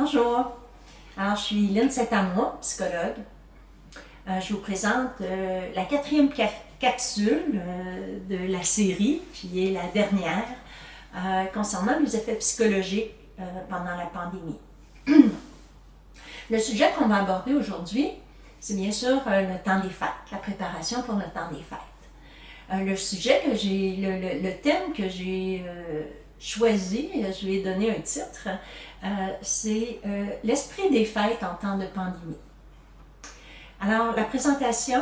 Bonjour, alors je suis Lynne Saint-Amour, psychologue. Je vous présente la quatrième capsule de la série, qui est la dernière, concernant les effets psychologiques pendant la pandémie. Le sujet qu'on va aborder aujourd'hui, c'est bien sûr le temps des fêtes, la préparation pour le temps des fêtes. Le thème que j'ai choisi, je lui ai donné un titre, c'est l'esprit des fêtes en temps de pandémie. Alors, la présentation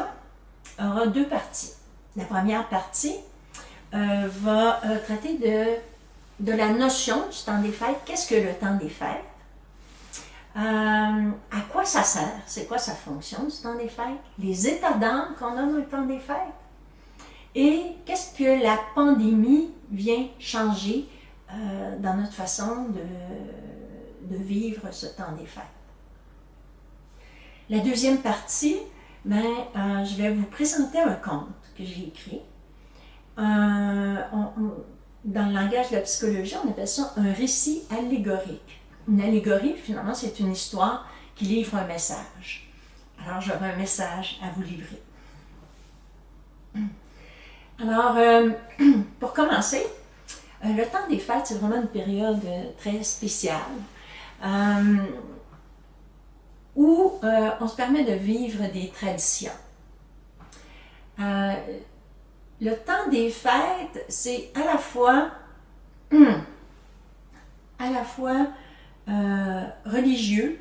aura deux parties. La première partie va traiter de la notion du temps des fêtes. Qu'est-ce que le temps des fêtes? À quoi ça sert? C'est quoi sa fonction du temps des fêtes? Les états d'âme qu'on a dans le temps des fêtes? Et qu'est-ce que la pandémie vient changer dans notre façon de vivre ce temps des fêtes? La deuxième partie, je vais vous présenter un conte que j'ai écrit. Dans le langage de la psychologie, on appelle ça un récit allégorique. Une allégorie, finalement, c'est une histoire qui livre un message. Alors, j'aurai un message à vous livrer. Alors, pour commencer, le temps des fêtes, c'est vraiment une période très spéciale où on se permet de vivre des traditions. Le temps des fêtes, c'est à la fois religieux,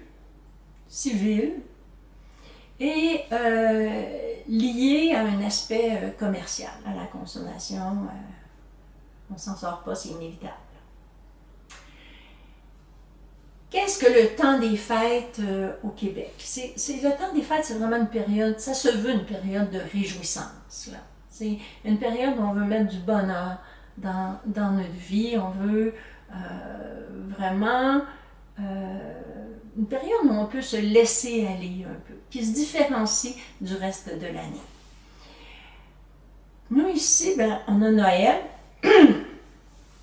civil et lié à un aspect commercial, à la consommation. On ne s'en sort pas, c'est inévitable. Qu'est-ce que le temps des fêtes au Québec? Le temps des fêtes, c'est vraiment une période, ça se veut une période de réjouissance. C'est une période où on veut mettre du bonheur dans notre vie, on veut vraiment une période où on peut se laisser aller un peu, qui se différencie du reste de l'année. Nous ici, on a Noël.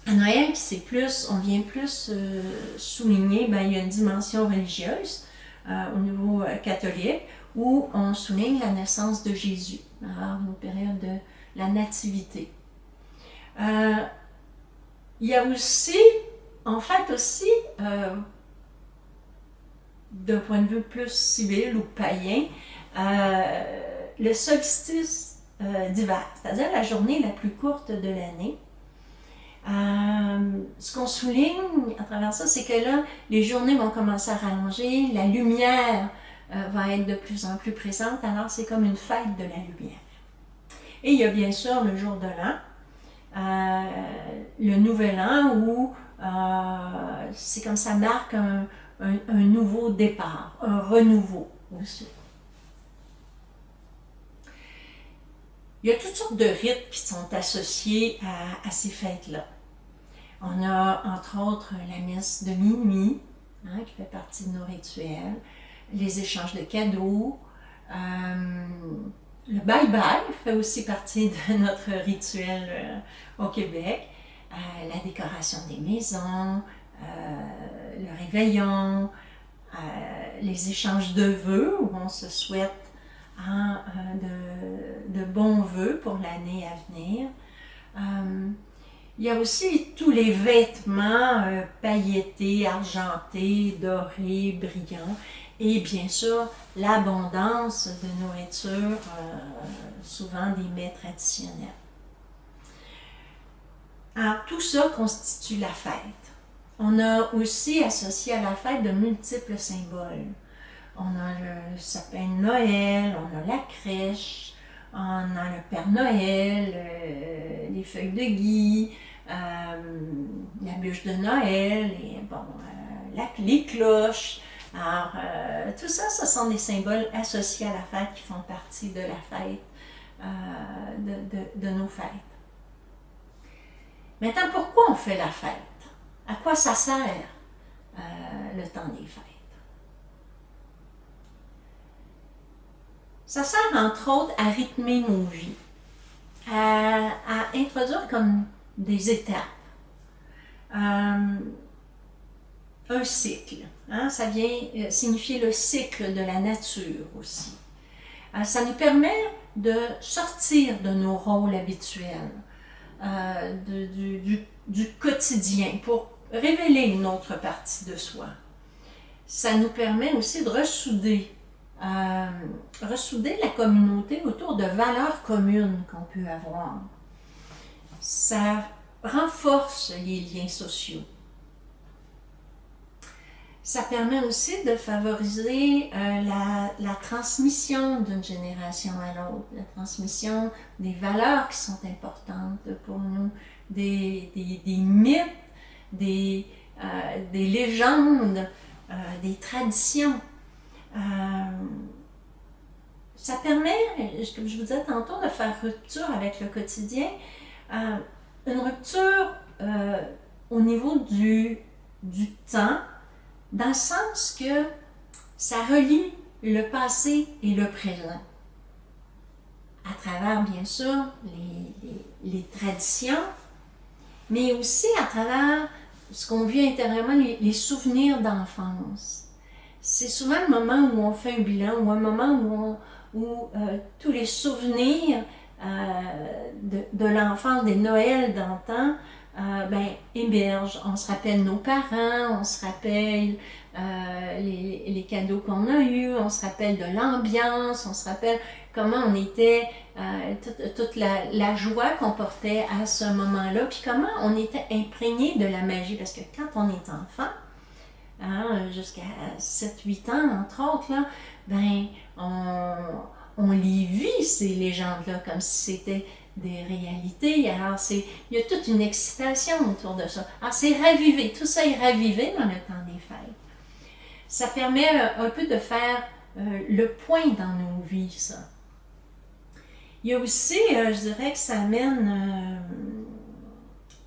À Noël, on vient plus souligner, il y a une dimension religieuse au niveau catholique où on souligne la naissance de Jésus, alors une période de la nativité. Il y a aussi, d'un point de vue plus civil ou païen, le solstice d'hiver, c'est-à-dire la journée la plus courte de l'année. Ce qu'on souligne à travers ça, c'est que là, les journées vont commencer à rallonger, la lumière va être de plus en plus présente, alors c'est comme une fête de la lumière. Et il y a bien sûr le jour de l'an, le nouvel an où c'est comme ça marque un nouveau départ, un renouveau aussi. Il y a toutes sortes de rites qui sont associés à ces fêtes-là. On a entre autres la messe de minuit, qui fait partie de nos rituels, les échanges de cadeaux, le bye-bye fait aussi partie de notre rituel au Québec, la décoration des maisons, le réveillon, les échanges de vœux où on se souhaite de bons vœux pour l'année à venir. Il y a aussi tous les vêtements pailletés, argentés, dorés, brillants et bien sûr l'abondance de nourriture, souvent des mets traditionnels. Alors tout ça constitue la fête. On a aussi associé à la fête de multiples symboles. On a le sapin de Noël, on a la crèche, on a le Père Noël, les feuilles de gui, la bûche de Noël, et les cloches. Alors, tout ça, ce sont des symboles associés à la fête qui font partie de la fête, de nos fêtes. Maintenant, pourquoi on fait la fête? À quoi ça sert le temps des fêtes? Ça sert entre autres à rythmer nos vies, à introduire comme des étapes. Un un cycle. Hein? Ça vient signifier le cycle de la nature aussi. Ça nous permet de sortir de nos rôles habituels, du quotidien, pour révéler une autre partie de soi. Ça nous permet aussi de ressouder la communauté autour de valeurs communes qu'on peut avoir. Ça renforce les liens sociaux. Ça permet aussi de favoriser la transmission d'une génération à l'autre, la transmission des valeurs qui sont importantes pour nous, des mythes, des légendes, des traditions. Ça permet, comme je vous disais tantôt, de faire rupture avec le quotidien, une rupture au niveau du temps, dans le sens que ça relie le passé et le présent. À travers, bien sûr, les traditions, mais aussi à travers ce qu'on vit intérieurement, les souvenirs d'enfance. C'est souvent le moment où on fait un bilan, ou un moment où tous les souvenirs de l'enfance, des Noëls d'antan, émergent. On se rappelle nos parents, on se rappelle les cadeaux qu'on a eus, on se rappelle de l'ambiance, on se rappelle comment on était, toute la joie qu'on portait à ce moment-là, puis comment on était imprégné de la magie, parce que quand on est enfant, jusqu'à 7-8 ans, entre autres, là, on les vit, ces légendes-là, comme si c'était des réalités. Alors, il y a toute une excitation autour de ça. Alors, c'est ravivé, tout ça est ravivé dans le temps des fêtes. Ça permet un peu de faire le point dans nos vies, ça. Il y a aussi, je dirais que ça amène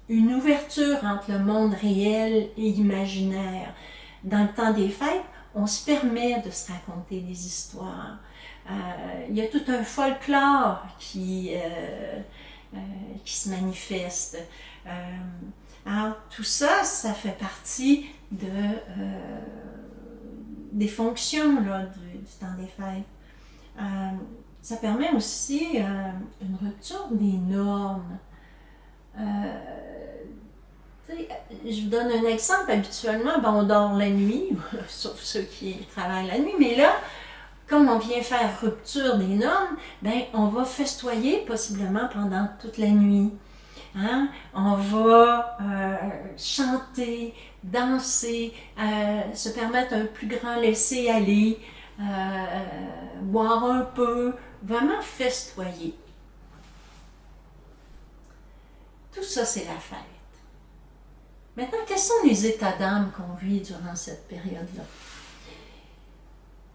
une ouverture entre le monde réel et imaginaire. Dans le temps des fêtes, on se permet de se raconter des histoires. Il y a tout un folklore qui se manifeste. Alors, tout ça, ça fait partie des fonctions là, du temps des fêtes. Ça permet aussi une rupture des normes. Je vous donne un exemple. Habituellement, on dort la nuit, sauf ceux qui travaillent la nuit, mais là, comme on vient faire rupture des normes, on va festoyer possiblement pendant toute la nuit. Hein? On va chanter, danser, se permettre un plus grand laisser-aller, boire un peu, vraiment festoyer. Tout ça, c'est la fête. Maintenant, quels sont les états d'âme qu'on vit durant cette période-là?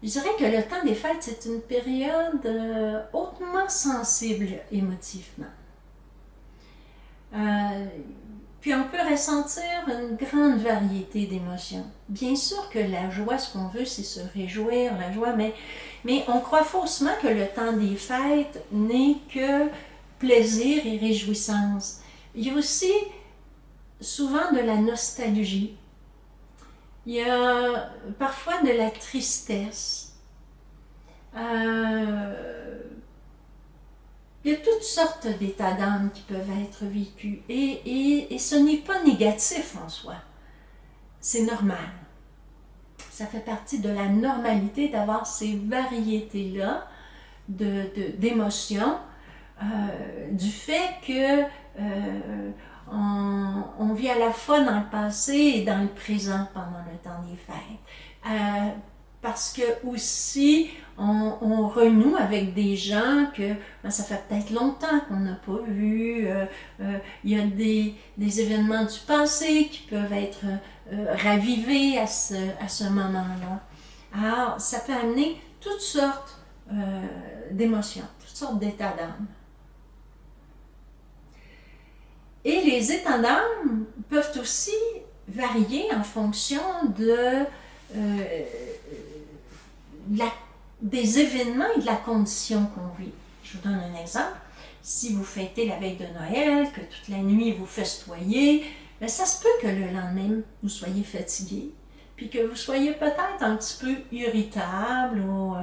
Je dirais que le temps des fêtes, c'est une période hautement sensible émotivement. Puis on peut ressentir une grande variété d'émotions. Bien sûr que la joie, ce qu'on veut, c'est se réjouir, la joie, mais on croit faussement que le temps des fêtes n'est que plaisir et réjouissance. Il y a aussi souvent de la nostalgie. Il y a parfois de la tristesse. Il y a toutes sortes d'états d'âme qui peuvent être vécus. Et ce n'est pas négatif en soi. C'est normal. Ça fait partie de la normalité d'avoir ces variétés-là d'émotions, du fait que on vit à la fois dans le passé et dans le présent pendant le temps des fêtes. Parce que aussi, on renoue avec des gens que ça fait peut-être longtemps qu'on n'a pas vu. Il y a des événements du passé qui peuvent être ravivés à ce moment-là. Alors, ça peut amener toutes sortes d'émotions, toutes sortes d'états d'âme. Et les états d'âme peuvent aussi varier en fonction des événements et de la condition qu'on vit. Je vous donne un exemple. Si vous fêtez la veille de Noël, que toute la nuit vous festoyez, ça se peut que le lendemain vous soyez fatigué. puis que vous soyez peut-être un petit peu irritable ou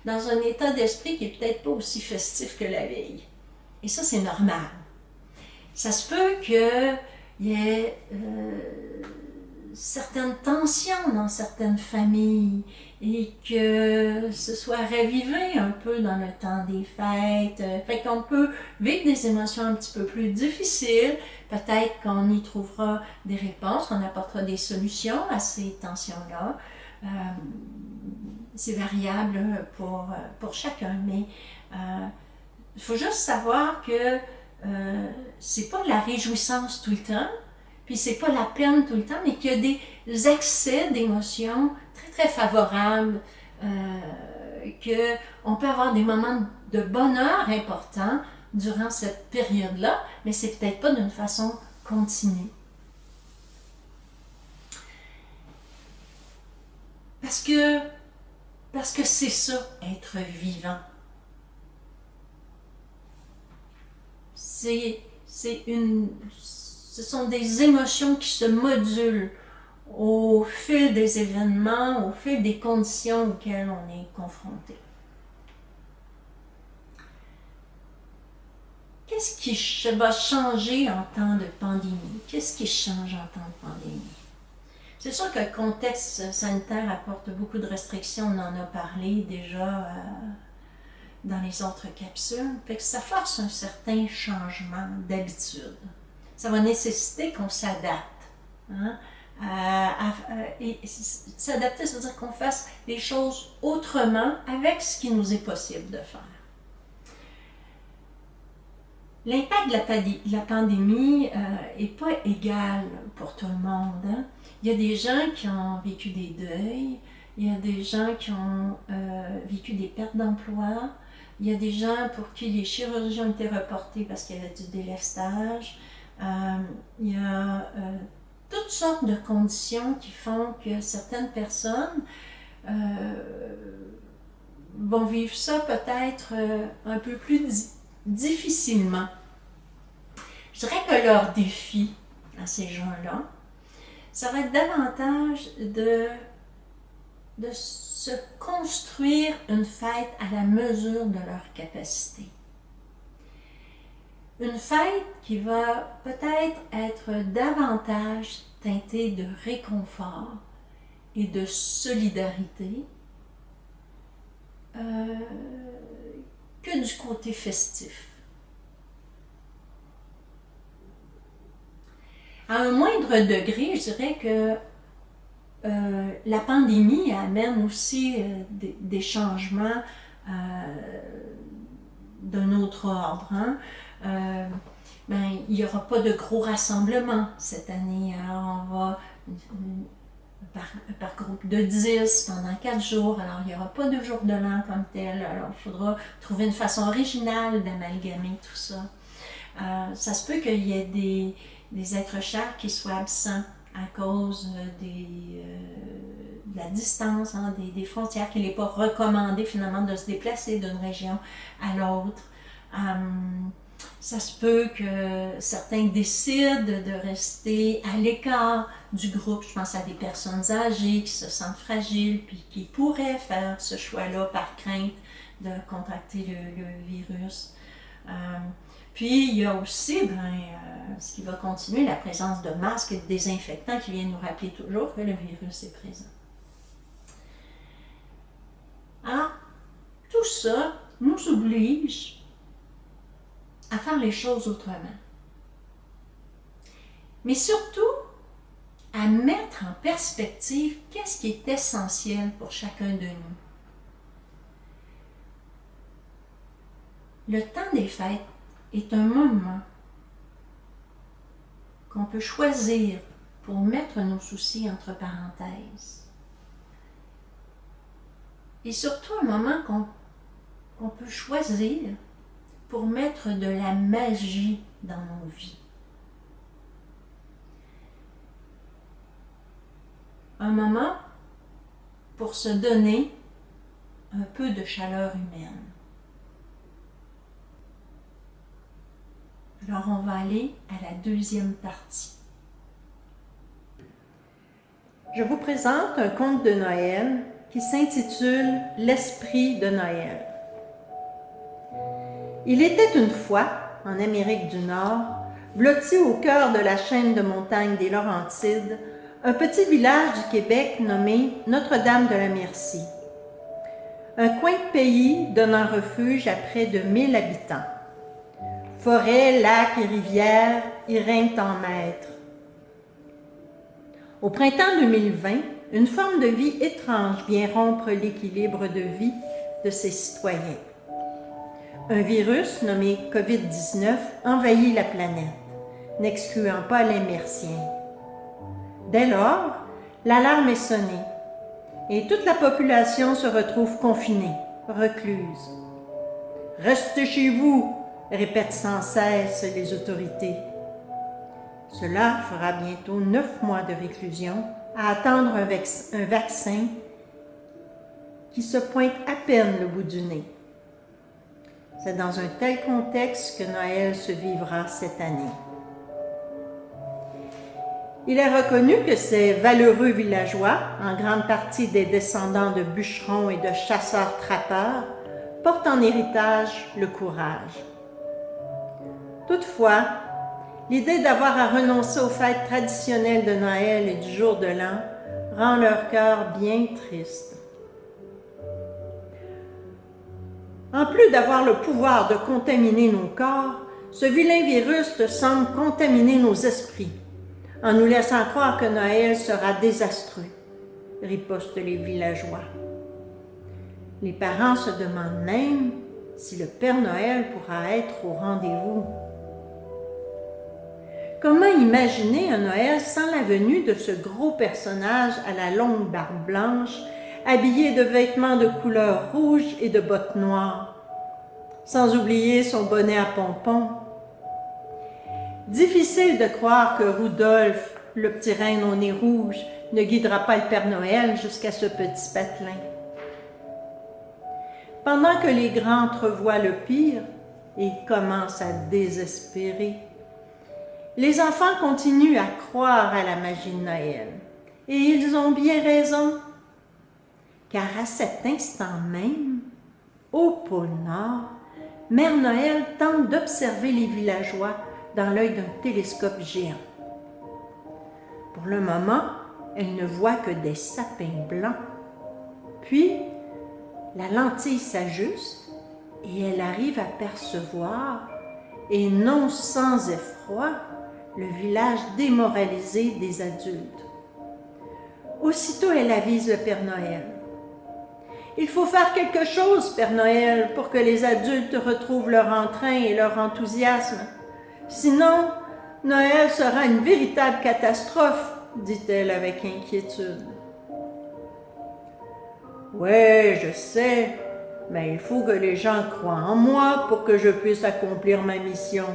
dans un état d'esprit qui est peut-être pas aussi festif que la veille. Et ça, c'est normal. Ça se peut qu'il y ait certaines tensions dans certaines familles et que ce soit ravivé un peu dans le temps des fêtes. Fait qu'on peut vivre des émotions un petit peu plus difficiles. Peut-être qu'on y trouvera des réponses, qu'on apportera des solutions à ces tensions-là. C'est variable pour chacun, mais il faut juste savoir que c'est pas de la réjouissance tout le temps, puis c'est pas la peine tout le temps, mais qu'il y a des accès d'émotions très très favorables, qu'on peut avoir des moments de bonheur importants durant cette période-là, mais c'est peut-être pas d'une façon continue. Parce que c'est ça, être vivant. Ce sont des émotions qui se modulent au fil des événements, au fil des conditions auxquelles on est confronté. Qu'est-ce qui va changer en temps de pandémie? Qu'est-ce qui change en temps de pandémie? C'est sûr que le contexte sanitaire apporte beaucoup de restrictions, on en a parlé déjà dans les autres capsules, fait que ça force un certain changement d'habitude. Ça va nécessiter qu'on s'adapte. Hein? Et s'adapter, ça veut dire qu'on fasse les choses autrement avec ce qui nous est possible de faire. L'impact de la pandémie n'est pas égal pour tout le monde. Hein? Il y a des gens qui ont vécu des deuils, il y a des gens qui ont vécu des pertes d'emploi, il y a des gens pour qui les chirurgies ont été reportées parce qu'il y avait du délestage. Il y a toutes sortes de conditions qui font que certaines personnes vont vivre ça peut-être un peu plus difficilement. Je dirais que leur défi à ces gens-là, ça va être davantage de se construire une fête à la mesure de leur capacité. Une fête qui va peut-être être davantage teintée de réconfort et de solidarité que du côté festif. À un moindre degré, je dirais que la pandémie amène aussi des changements d'un autre ordre. Hein? Il n'y aura pas de gros rassemblements cette année. Alors on va par groupe de 10 pendant 4 jours. Alors il n'y aura pas de jour de l'an comme tel. Alors il faudra trouver une façon originale d'amalgamer tout ça. Ça se peut qu'il y ait des êtres chers qui soient absents à cause de la distance, hein, des frontières, qu'il n'est pas recommandé finalement de se déplacer d'une région à l'autre. Ça se peut que certains décident de rester à l'écart du groupe. Je pense à des personnes âgées qui se sentent fragiles puis qui pourraient faire ce choix-là par crainte de contracter le virus. Puis il y a aussi ce qui va continuer, la présence de masques et de désinfectants qui viennent nous rappeler toujours que le virus est présent. Alors, tout ça nous oblige à faire les choses autrement. Mais surtout, à mettre en perspective qu'est-ce qui est essentiel pour chacun de nous. Le temps des fêtes est un moment qu'on peut choisir pour mettre nos soucis entre parenthèses. Et surtout un moment qu'on peut choisir pour mettre de la magie dans nos vies. Un moment pour se donner un peu de chaleur humaine. Alors on va aller à la deuxième partie. Je vous présente un conte de Noël qui s'intitule « L'esprit de Noël ». Il était une fois, en Amérique du Nord, blotti au cœur de la chaîne de montagnes des Laurentides, un petit village du Québec nommé Notre-Dame-de-la-Merci. Un coin de pays donnant refuge à près de 1000 habitants. Forêts, lacs et rivières y règnent en maître. Au printemps 2020, une forme de vie étrange vient rompre l'équilibre de vie de ses citoyens. Un virus nommé COVID-19 envahit la planète, n'excluant pas les Merciens. Dès lors, l'alarme est sonnée et toute la population se retrouve confinée, recluse. « Restez chez vous !» répètent sans cesse les autorités. Cela fera bientôt 9 mois de réclusion à attendre un vaccin qui se pointe à peine le bout du nez. C'est dans un tel contexte que Noël se vivra cette année. Il est reconnu que ces valeureux villageois, en grande partie des descendants de bûcherons et de chasseurs-trappeurs, portent en héritage le courage. Toutefois, l'idée d'avoir à renoncer aux fêtes traditionnelles de Noël et du jour de l'an rend leur cœur bien triste. En plus d'avoir le pouvoir de contaminer nos corps, ce vilain virus semble contaminer nos esprits, en nous laissant croire que Noël sera désastreux, ripostent les villageois. Les parents se demandent même si le Père Noël pourra être au rendez-vous. Comment imaginer un Noël sans la venue de ce gros personnage à la longue barbe blanche, habillé de vêtements de couleur rouge et de bottes noires, sans oublier son bonnet à pompons? Difficile de croire que Rudolph, le petit reine au nez rouge, ne guidera pas le Père Noël jusqu'à ce petit patelin. Pendant que les grands entrevoient le pire et commencent à désespérer, les enfants continuent à croire à la magie de Noël. Et ils ont bien raison, car à cet instant même, au pôle Nord, Mère Noël tente d'observer les villageois dans l'œil d'un télescope géant. Pour le moment, elle ne voit que des sapins blancs. Puis, la lentille s'ajuste et elle arrive à percevoir, et non sans effroi, le village démoralisé des adultes. Aussitôt, elle avise le Père Noël. « Il faut faire quelque chose, Père Noël, pour que les adultes retrouvent leur entrain et leur enthousiasme. Sinon, Noël sera une véritable catastrophe, dit-elle avec inquiétude. « Ouais, je sais, mais il faut que les gens croient en moi pour que je puisse accomplir ma mission,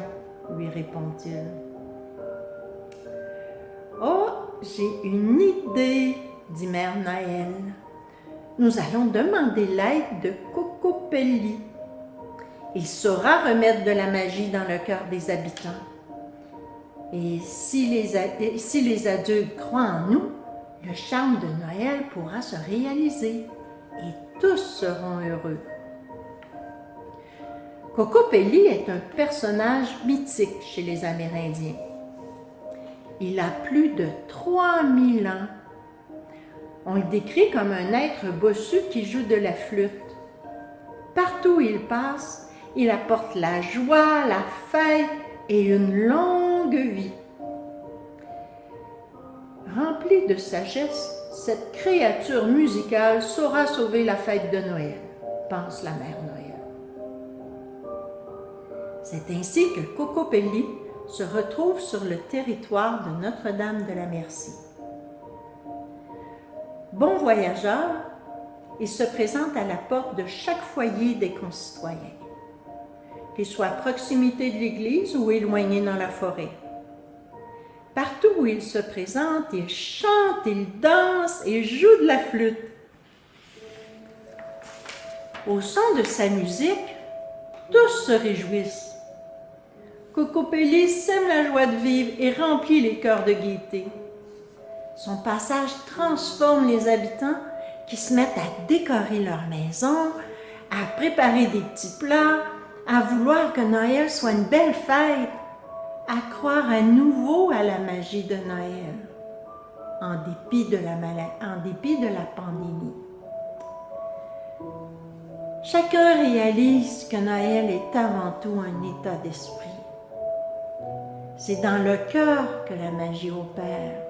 lui répond-il. « Oh, j'ai une idée, dit Mère Noël. Nous allons demander l'aide de Cocopelli. Il saura remettre de la magie dans le cœur des habitants. Et si les adultes croient en nous, le charme de Noël pourra se réaliser et tous seront heureux. » Cocopelli est un personnage mythique chez les Amérindiens. Il a plus de 3000 ans. On le décrit comme un être bossu qui joue de la flûte. Partout où il passe, il apporte la joie, la fête et une longue vie. Rempli de sagesse, cette créature musicale saura sauver la fête de Noël, pense la Mère Noël. C'est ainsi que Cocopelli se retrouve sur le territoire de Notre-Dame-de-la-Merci. Bon voyageur, il se présente à la porte de chaque foyer des concitoyens, qu'il soit à proximité de l'église ou éloigné dans la forêt. Partout où il se présente, il chante, il danse et joue de la flûte. Au son de sa musique, tous se réjouissent. Cocopelli sème la joie de vivre et remplit les cœurs de gaieté. Son passage transforme les habitants qui se mettent à décorer leur maison, à préparer des petits plats, à vouloir que Noël soit une belle fête, à croire à nouveau à la magie de Noël, en dépit de la pandémie. Chacun réalise que Noël est avant tout un état d'esprit. C'est dans le cœur que la magie opère.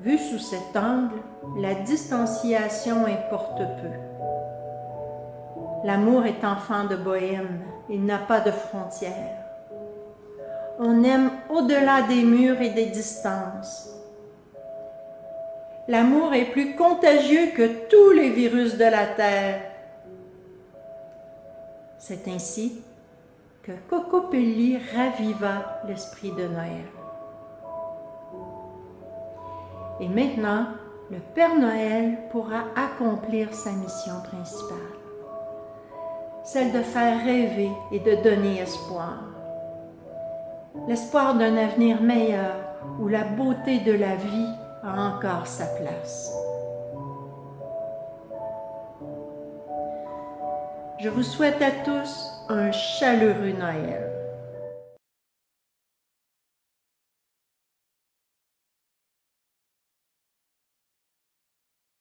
Vu sous cet angle, la distanciation importe peu. L'amour est enfant de bohème, il n'a pas de frontières. On aime au-delà des murs et des distances. L'amour est plus contagieux que tous les virus de la Terre. C'est ainsi que Cocopelli raviva l'esprit de Noël. Et maintenant, le Père Noël pourra accomplir sa mission principale, celle de faire rêver et de donner espoir. L'espoir d'un avenir meilleur où la beauté de la vie a encore sa place. Je vous souhaite à tous un chaleureux Noël.